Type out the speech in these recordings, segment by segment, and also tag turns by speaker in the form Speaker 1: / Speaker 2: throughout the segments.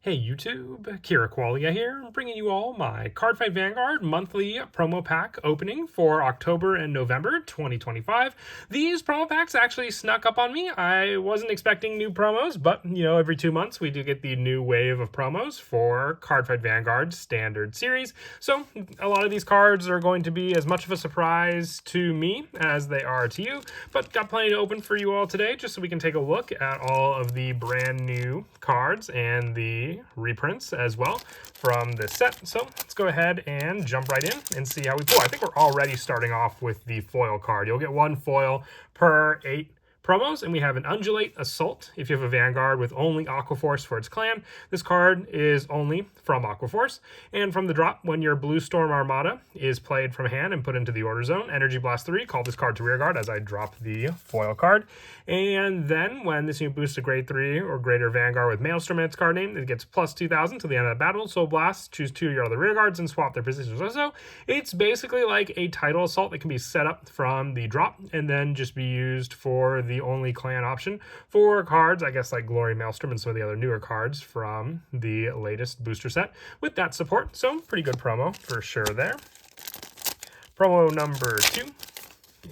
Speaker 1: Hey YouTube, Kira Qualia here, bringing you all my Cardfight Vanguard monthly promo pack opening for October and November 2025. These promo packs actually snuck up on me. I wasn't expecting new promos, but every 2 months we do get the new wave of promos for Cardfight Vanguard Standard Series. So a lot of these cards are going to be as much of a surprise to me as they are to you, but got plenty to open for you all today just so we can take a look at all of the brand new cards and the reprints as well from this set. So let's go ahead and jump right in and see how we pull. I think we're already starting off with the foil card. You'll get one foil per 8 promos, and we have an Undulate Assault. If you have a Vanguard with only Aquaforce for its clan, this card is only from Aquaforce. And from the drop, when your Blue Storm Armada is played from hand and put into the order zone, Energy Blast 3, call this card to rearguard as I drop the foil card. And then when this unit boosts a grade 3 or greater Vanguard with Maelstrom in its card name, it gets plus 2,000 to the end of the battle. Soul Blast, choose 2 of your other rearguards and swap their positions. Also, it's basically like a Tidal Assault that can be set up from the drop and then just be used for the only clan option for cards, I guess, like Glory Maelstrom and some of the other newer cards from the latest booster set with that support. So pretty good promo for sure there. Promo number 2.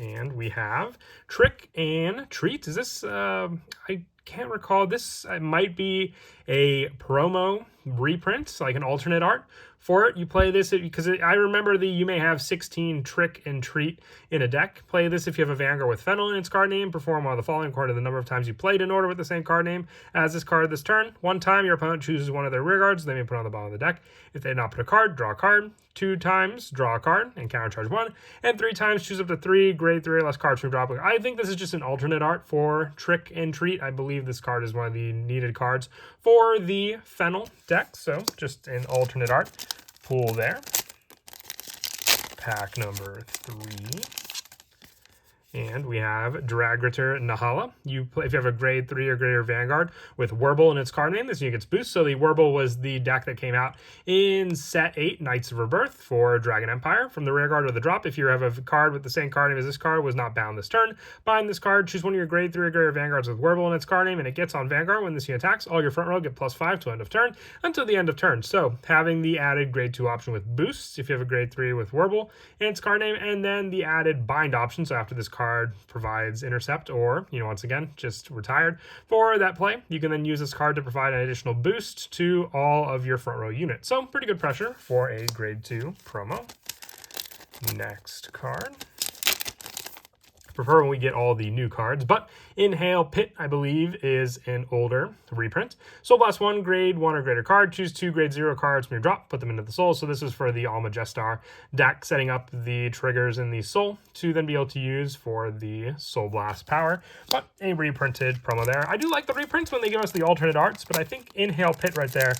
Speaker 1: And we have Trick and Treat. Is this, I can't recall. This might be a promo reprint, like an alternate art for it. You play this because I remember you may have 16 Trick and Treat in a deck. Play this if you have a Vanguard with Fennel in its card name. Perform one of the following according to the number of times you played in order with the same card name as this card this turn. 1 time your opponent chooses one of their rearguards, they may put it on the bottom of the deck. If they did not put a card, draw a card. 2 times, draw a card and countercharge 1. And 3 times, choose up to 3 grade 3 or less cards from drop. I think this is just an alternate art for Trick and Treat. I believe this card is one of the needed cards for the Fennel deck. So just an alternate art. Pull there. Pack number 3. And we have Dragritter Nahala. If you have a grade 3 or greater Vanguard with Werble in its card name, this unit gets boost. So the Werble was the deck that came out in set 8, Knights of Rebirth for Dragon Empire. From the rearguard or the drop, if you have a card with the same card name as this card, was not bound this turn. Bind this card, choose one of your grade 3 or greater Vanguards with Werble in its card name, and it gets on Vanguard when this unit attacks. All your front row get plus 5 to end of turn until the end of turn. So having the added grade 2 option with boosts, if you have a grade 3 with Werble in its card name, and then the added bind option. So after this card provides intercept or, once again, just retired for that play, you can then use this card to provide an additional boost to all of your front row units. So pretty good pressure for a grade 2 promo. Next card. Prefer when we get all the new cards, but Inhale Pit, I believe, is an older reprint. Soul Blast 1, grade 1 or greater card. Choose 2 grade 0 cards from your drop, put them into the soul. So this is for the Almagestar deck, setting up the triggers in the soul to then be able to use for the Soul Blast power. But a reprinted promo there. I do like the reprints when they give us the alternate arts, but I think Inhale Pit right there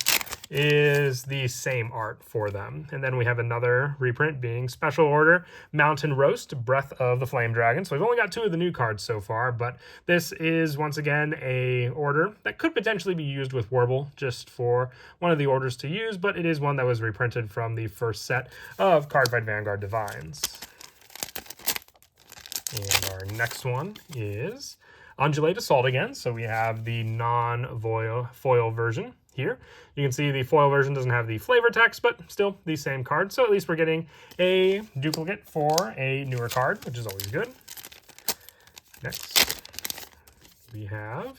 Speaker 1: is the same art for them. And then we have another reprint being Special Order Mountain Roast, Breath of the Flame Dragon. So we've only got 2 of the new cards so far, but this is once again a order that could potentially be used with Werble just for one of the orders to use, but it is one that was reprinted from the first set of Cardfight Vanguard Divines. And our next one is Undulate Assault again. So we have the non-foil version here. You can see the foil version doesn't have the flavor text, but still the same card. So at least we're getting a duplicate for a newer card, which is always good. Next, we have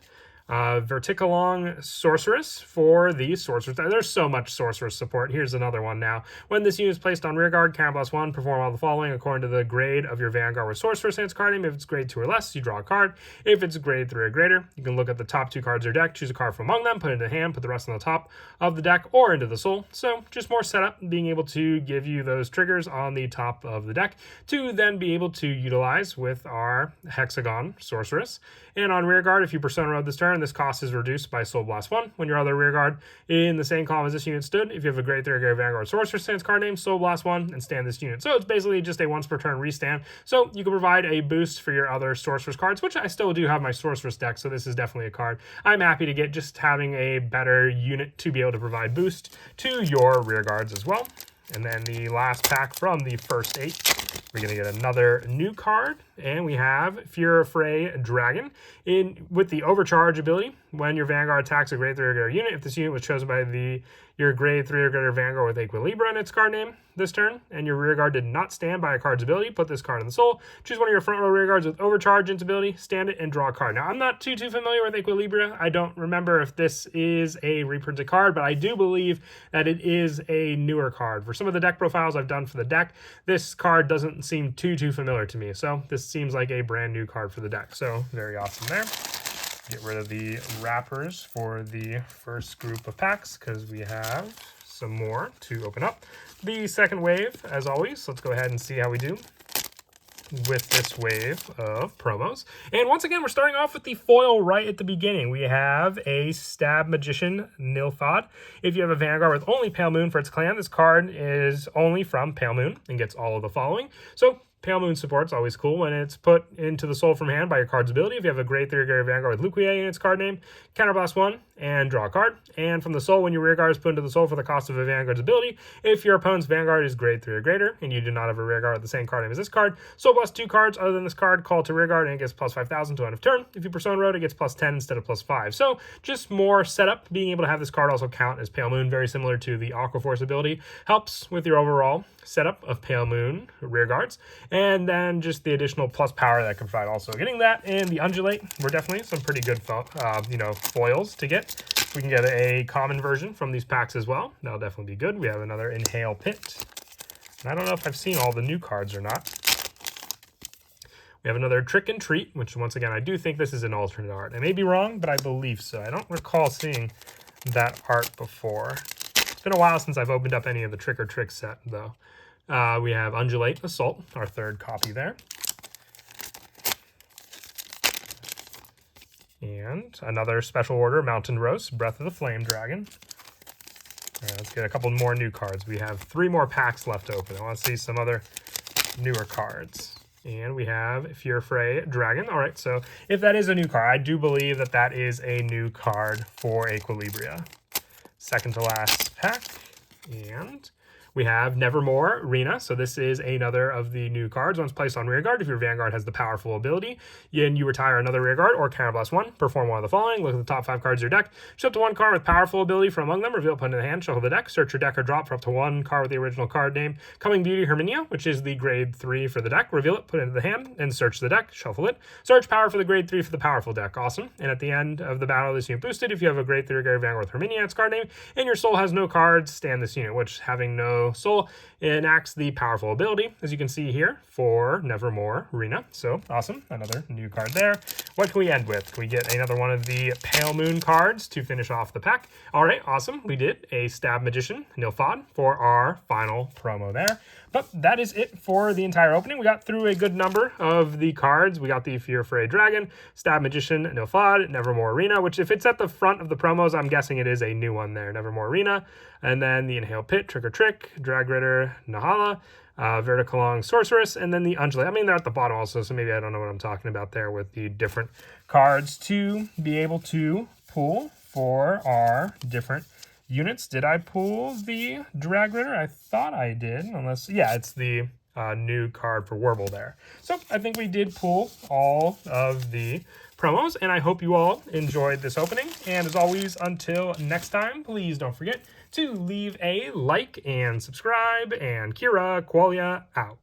Speaker 1: Verticalong Sorceress for the Sorceress. There's so much Sorceress support. Here's another one now. When this unit is placed on rearguard, counter +1, perform all the following according to the grade of your Vanguard with Sorceress in its card name. If it's grade 2 or less, you draw a card. If it's grade 3 or greater, you can look at the top 2 cards of your deck, choose a card from among them, put it into hand, put the rest on the top of the deck or into the soul. So just more setup, being able to give you those triggers on the top of the deck to then be able to utilize with our Hexagon Sorceress. And on rearguard, if you Persona Road this turn, this cost is reduced by Soul Blast 1. When your other rearguard in the same column as this unit stood, if you have a grade 3 or greater Vanguard Sorceress in its card name, Soul Blast 1 and stand this unit. So it's basically just a once per turn restand. So you can provide a boost for your other Sorceress cards, which I still do have my Sorceress deck, so this is definitely a card I'm happy to get, just having a better unit to be able to provide boost to your rearguards as well. And then the last pack from the first 8, we're going to get another new card and we have Fear Fray Dragon with the Overcharge ability. When your Vanguard attacks a grade 3 or greater unit, if this unit was chosen by your grade 3 or greater Vanguard with Equilibra in its card name this turn, and your rearguard did not stand by a card's ability, put this card in the soul. Choose one of your front row rearguards with Overcharge its ability, stand it, and draw a card. Now, I'm not too familiar with Equilibra. I don't remember if this is a reprinted card, but I do believe that it is a newer card. For some of the deck profiles I've done for the deck, this card doesn't seem too familiar to me. So this seems like a brand new card for the deck. So very awesome there. Get rid of the wrappers for the first group of packs because we have some more to open up. The second wave, as always, let's go ahead and see how we do with this wave of promos. And once again, we're starting off with the foil right at the beginning. We have a Stab Magician Nilfgaard. If you have a Vanguard with only Pale Moon for its clan, this card is only from Pale Moon and gets all of the following. So Pale Moon support's always cool when it's put into the soul from hand by your card's ability. If you have a grade 3 or greater Vanguard with Luquier in its card name, counterblast 1 and draw a card. And from the soul, when your rearguard is put into the soul for the cost of a Vanguard's ability, if your opponent's Vanguard is grade 3 or greater and you do not have a rearguard with the same card name as this card, soul blast 2 cards other than this card, call to rearguard, and it gets plus 5,000 to end of turn. If you Persona Road, it gets plus 10 instead of plus 5. So just more setup. Being able to have this card also count as Pale Moon, very similar to the Aqua Force ability, helps with your overall setup of Pale Moon rearguards. And then just the additional plus power that can provide also getting that. And the Undulate were definitely some pretty good foils to get. We can get a common version from these packs as well. That'll definitely be good. We have another Inhale Pit. And I don't know if I've seen all the new cards or not. We have another Trick and Treat, which once again, I do think this is an alternate art. I may be wrong, but I believe so. I don't recall seeing that art before. It's been a while since I've opened up any of the Trick or Trick set, though. We have Undulate Assault, our third copy there. And another Special Order Mountain Roast, Breath of the Flame Dragon. Let's get a couple more new cards. We have 3 more packs left open. I want to see some other newer cards. And we have Fear Fray Dragon. All right, so if that is a new card, I do believe that that is a new card for Equilibria. Second to last pack. And we have Nevermore Rena. So this is another of the new cards. Once placed on rearguard, if your Vanguard has the powerful ability, and you retire another rearguard or counterblast 1, perform one of the following. Look at the top 5 cards of your deck. Show up to 1 card with powerful ability from among them. Reveal, put into the hand, shuffle the deck. Search your deck or drop for up to 1 card with the original card name. Coming Beauty Herminia, which is the grade 3 for the deck. Reveal it, put it into the hand, and search the deck. Shuffle it. Search power for the grade 3 for the powerful deck. Awesome. And at the end of the battle, this unit boosted. If you have a grade 3 or greater Vanguard with Herminia, its card name, and your soul has no cards, stand this unit, which having no soul enacts the powerful ability, as you can see here, for Nevermore Rena. So awesome, another new card there. What can we end with? Can we get another one of the Pale Moon cards to finish off the pack? All right, awesome. We did a Stab Magician Nilfgaard for our final promo there. But that is it for the entire opening. We got through a good number of the cards. We got the Fear Fray Dragon, Stab Magician Nilfgaard, Nevermore Rena, which if it's at the front of the promos, I'm guessing it is a new one there, Nevermore Rena. And then the Inhale Pit, Trick or Trick, Drag Ritter, Nahala, Verticalong Sorceress, and then the Undulate. I mean, they're at the bottom also, so maybe I don't know what I'm talking about there with the different cards to be able to pull for our different units. Did I pull the Drag Ritter? I thought I did, unless, yeah, it's the new card for Warble there. So I think we did pull all of the promos, and I hope you all enjoyed this opening. And as always, until next time, please don't forget to leave a like and subscribe, and Kira Qualia out.